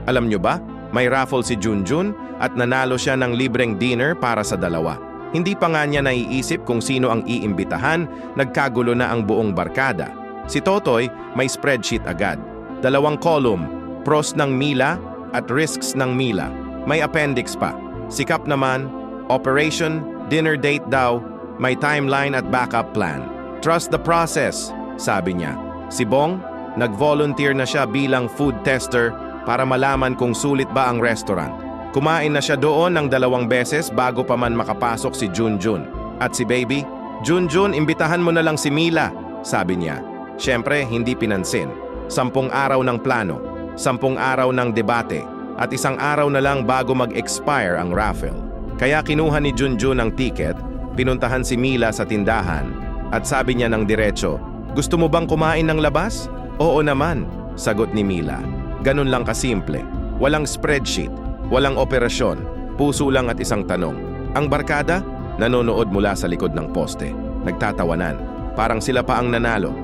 Alam nyo ba, may raffle si Junjun at nanalo siya ng libreng dinner para sa dalawa. Hindi pa nga niya naiisip kung sino ang iimbitahan, nagkagulo na ang buong barkada. Si Totoy may spreadsheet agad. 2 column, pros ng Mila at risks ng Mila. May appendix pa. Si Kap naman, operation, dinner date daw, may timeline at backup plan. Trust the process, sabi niya. Si Bong, nag-volunteer na siya bilang food tester para malaman kung sulit ba ang restaurant. Kumain na siya doon ng 2 beses bago pa man makapasok si Junjun. At si Baby, Junjun, imbitahan mo na lang si Mila, sabi niya. Siyempre, hindi pinansin. 10 araw ng plano, 10 araw ng debate, at 1 araw na lang bago mag-expire ang raffle. Kaya kinuha ni Junjun ang ticket, pinuntahan si Mila sa tindahan, at sabi niya ng diretso, "Gusto mo bang kumain ng labas?" "Oo naman," sagot ni Mila. Ganun lang kasimple. Walang spreadsheet, walang operasyon, puso lang at isang tanong. Ang barkada, nanonood mula sa likod ng poste. Nagtatawanan, parang sila pa ang nanalo.